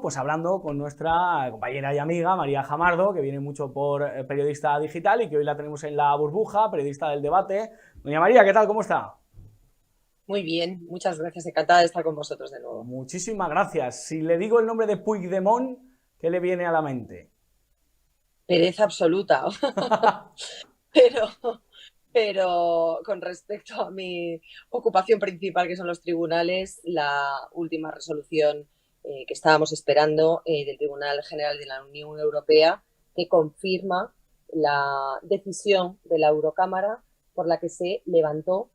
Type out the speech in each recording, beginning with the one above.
Pues hablando con nuestra compañera y amiga María Jamardo, que viene mucho por periodista digital y que hoy la tenemos en La Burbuja, periodista del debate. Doña María, ¿qué tal? ¿Cómo está? Muy bien, muchas gracias. Encantada de estar con vosotros de nuevo. Muchísimas gracias. Si le digo el nombre de Puigdemont, ¿qué le viene a la mente? Pereza absoluta, pero, pero con respecto a mi ocupación principal, que son los tribunales, la última resolución que estábamos esperando del Tribunal General de la Unión Europea, que confirma la decisión de la Eurocámara por la que se levantó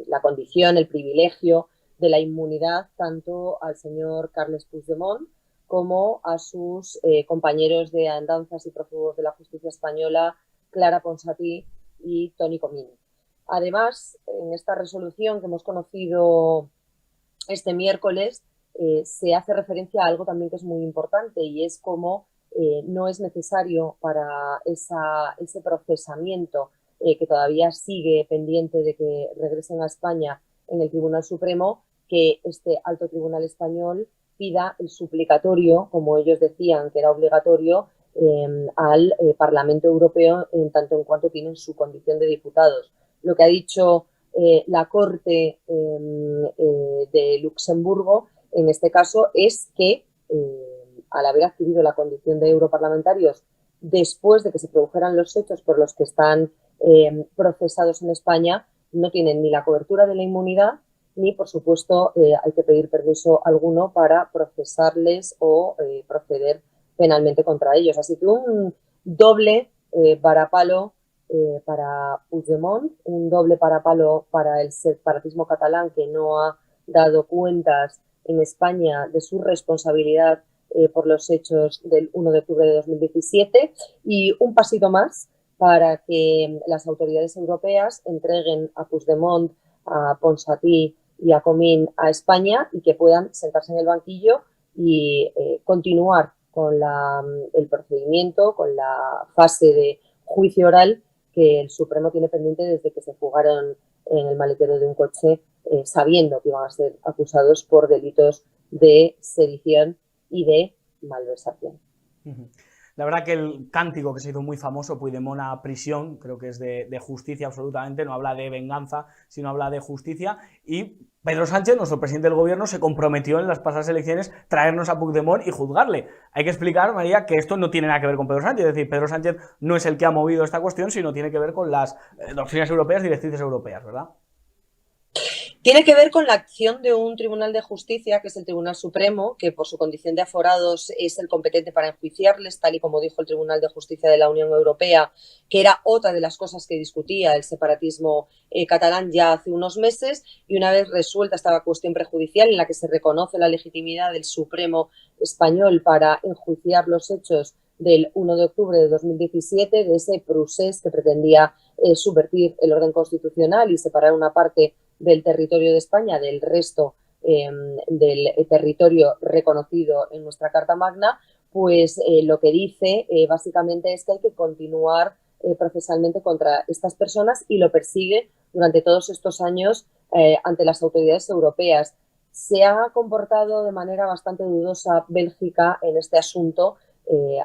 la condición, el privilegio de la inmunidad tanto al señor Carles Puigdemont como a sus compañeros de andanzas y prófugos de la justicia española, Clara Ponsatí y Toni Comín. Además, en esta resolución que hemos conocido este miércoles, se hace referencia a algo también que es muy importante y es cómo no es necesario para ese procesamiento que todavía sigue pendiente de que regresen a España en el Tribunal Supremo, que este alto tribunal español pida el suplicatorio, como ellos decían que era obligatorio, al Parlamento Europeo en tanto en cuanto tienen su condición de diputados. Lo que ha dicho la Corte de Luxemburgo, en este caso, es que al haber adquirido la condición de europarlamentarios después de que se produjeran los hechos por los que están procesados en España, no tienen ni la cobertura de la inmunidad ni, por supuesto, hay que pedir permiso alguno para procesarles o proceder penalmente contra ellos. Así que un doble varapalo para Puigdemont, un doble parapalo para el separatismo catalán, que no ha dado cuentas en España de su responsabilidad por los hechos del 1 de octubre de 2017, y un pasito más para que las autoridades europeas entreguen a Puigdemont, a Ponsatí y a Comín a España y que puedan sentarse en el banquillo y continuar con el procedimiento, con la fase de juicio oral que el Supremo tiene pendiente desde que se fugaron en el maletero de un coche sabiendo que iban a ser acusados por delitos de sedición y de malversación. La verdad que el cántico que se hizo muy famoso, Puigdemont a prisión, creo que es de justicia absolutamente, no habla de venganza, sino habla de justicia. Y Pedro Sánchez, nuestro presidente del gobierno, se comprometió en las pasadas elecciones traernos a Puigdemont y juzgarle. Hay que explicar, María, que esto no tiene nada que ver con Pedro Sánchez, es decir, Pedro Sánchez no es el que ha movido esta cuestión, sino tiene que ver con las doctrinas europeas, directrices europeas, ¿verdad? Tiene que ver con la acción de un tribunal de justicia, que es el Tribunal Supremo, que por su condición de aforados es el competente para enjuiciarles, tal y como dijo el Tribunal de Justicia de la Unión Europea, que era otra de las cosas que discutía el separatismo catalán ya hace unos meses. Y una vez resuelta esta cuestión prejudicial, en la que se reconoce la legitimidad del Supremo español para enjuiciar los hechos del 1 de octubre de 2017, de ese procés que pretendía subvertir el orden constitucional y separar una parte del territorio de España del resto del territorio reconocido en nuestra Carta Magna, pues lo que dice básicamente es que hay que continuar procesalmente contra estas personas, y lo persigue durante todos estos años ante las autoridades europeas. Se ha comportado de manera bastante dudosa Bélgica en este asunto,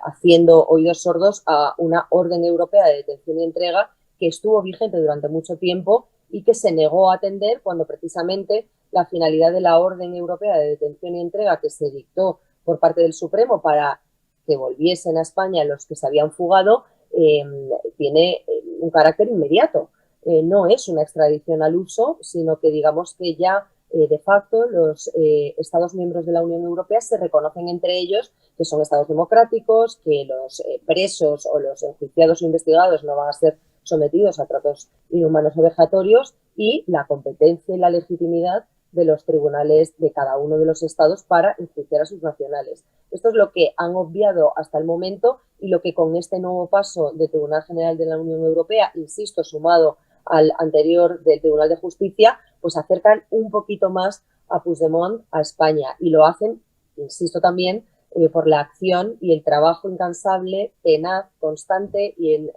haciendo oídos sordos a una orden europea de detención y entrega que estuvo vigente durante mucho tiempo y que se negó a atender cuando precisamente la finalidad de la orden europea de detención y entrega que se dictó por parte del Supremo para que volviesen a España los que se habían fugado tiene un carácter inmediato. No es una extradición al uso, sino que digamos que ya de facto los Estados miembros de la Unión Europea se reconocen entre ellos que son Estados democráticos, que los presos o los enjuiciados o investigados no van a ser sometidos a tratos inhumanos o vejatorios, y la competencia y la legitimidad de los tribunales de cada uno de los estados para enjuiciar a sus nacionales. Esto es lo que han obviado hasta el momento, y lo que con este nuevo paso del Tribunal General de la Unión Europea, insisto, sumado al anterior del Tribunal de Justicia, pues acercan un poquito más a Puigdemont a España, y lo hacen, insisto también, por la acción y el trabajo incansable, tenaz, constante y en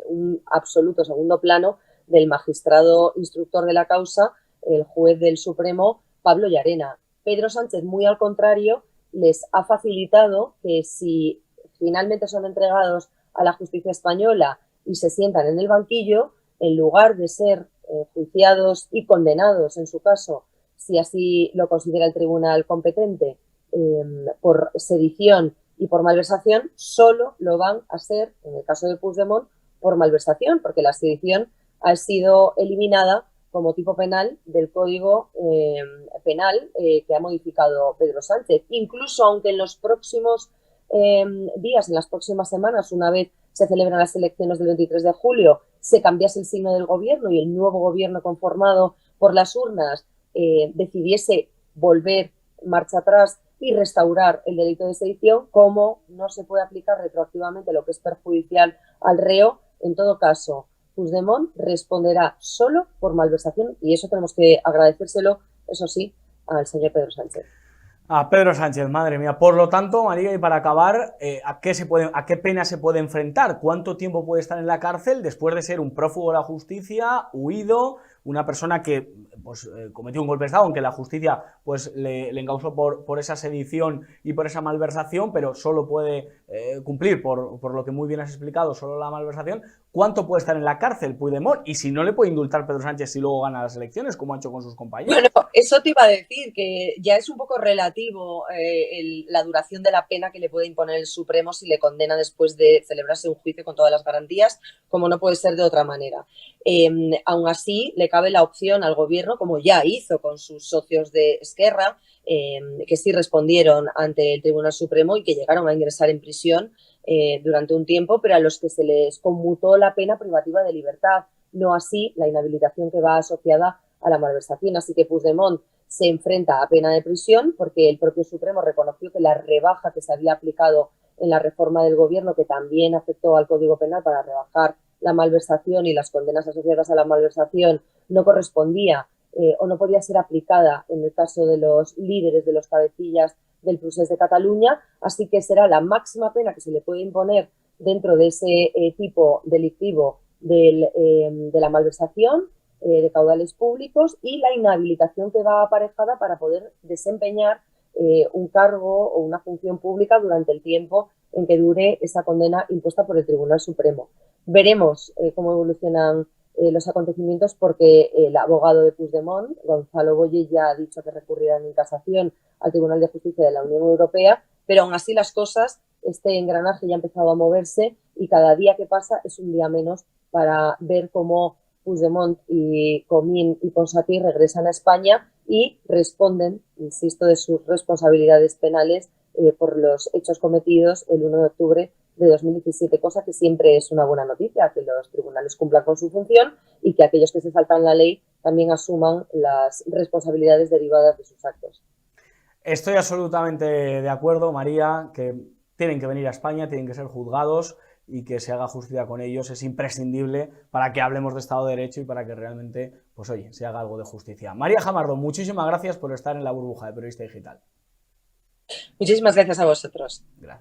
un absoluto segundo plano del magistrado instructor de la causa, el juez del Supremo, Pablo Llarena. Pedro Sánchez, muy al contrario, les ha facilitado que si finalmente son entregados a la justicia española y se sientan en el banquillo, en lugar de ser juiciados y condenados, en su caso, si así lo considera el tribunal competente, por sedición y por malversación, solo lo van a ser, en el caso de Puigdemont, por malversación, porque la sedición ha sido eliminada como tipo penal del Código Penal que ha modificado Pedro Sánchez. Incluso aunque en los próximos días, en las próximas semanas, una vez se celebran las elecciones del 23 de julio, se cambiase el signo del gobierno y el nuevo gobierno conformado por las urnas decidiese volver marcha atrás y restaurar el delito de sedición, como no se puede aplicar retroactivamente lo que es perjudicial al reo, en todo caso, Puigdemont responderá solo por malversación y eso tenemos que agradecérselo, eso sí, al señor Pedro Sánchez. A Pedro Sánchez, madre mía. Por lo tanto, María, y para acabar, ¿a qué pena se puede enfrentar? ¿Cuánto tiempo puede estar en la cárcel después de ser un prófugo de la justicia, huido, una persona que pues, cometió un golpe de Estado, aunque la justicia pues, le encausó por esa sedición y por esa malversación, pero solo puede cumplir, por lo que muy bien has explicado, solo la malversación? ¿Cuánto puede estar en la cárcel Puigdemont? Y si no le puede indultar Pedro Sánchez si luego gana las elecciones, como ha hecho con sus compañeros. Bueno, eso te iba a decir, que ya es un poco relativo la duración de la pena que le puede imponer el Supremo si le condena después de celebrarse un juicio con todas las garantías, como no puede ser de otra manera. Aún así, le cabe la opción al gobierno, como ya hizo con sus socios de Esquerra, que sí respondieron ante el Tribunal Supremo y que llegaron a ingresar en prisión durante un tiempo, pero a los que se les conmutó la pena privativa de libertad, no así la inhabilitación que va asociada a la malversación. Así que Puigdemont se enfrenta a pena de prisión porque el propio Supremo reconoció que la rebaja que se había aplicado en la reforma del gobierno, que también afectó al Código Penal para rebajar la malversación y las condenas asociadas a la malversación, no correspondía o no podía ser aplicada en el caso de los líderes, de los cabecillas del procés de Cataluña, así que será la máxima pena que se le puede imponer dentro de ese tipo delictivo de la malversación de caudales públicos y la inhabilitación que va aparejada para poder desempeñar un cargo o una función pública durante el tiempo en que dure esa condena impuesta por el Tribunal Supremo. Veremos cómo evolucionan los acontecimientos, porque el abogado de Puigdemont, Gonzalo Boye, ya ha dicho que recurrirán en casación al Tribunal de Justicia de la Unión Europea, pero aún así las cosas, este engranaje ya ha empezado a moverse y cada día que pasa es un día menos para ver cómo Puigdemont y Comín y Ponsatí regresan a España y responden, insisto, de sus responsabilidades penales por los hechos cometidos el 1 de octubre de 2017, cosa que siempre es una buena noticia, que los tribunales cumplan con su función y que aquellos que se saltan la ley también asuman las responsabilidades derivadas de sus actos. Estoy absolutamente de acuerdo, María, que tienen que venir a España, tienen que ser juzgados y que se haga justicia con ellos. Es imprescindible para que hablemos de Estado de Derecho y para que realmente, pues oye, se haga algo de justicia. María Jamardo, muchísimas gracias por estar en la burbuja de Periodista Digital. Muchísimas gracias a vosotros. Gracias.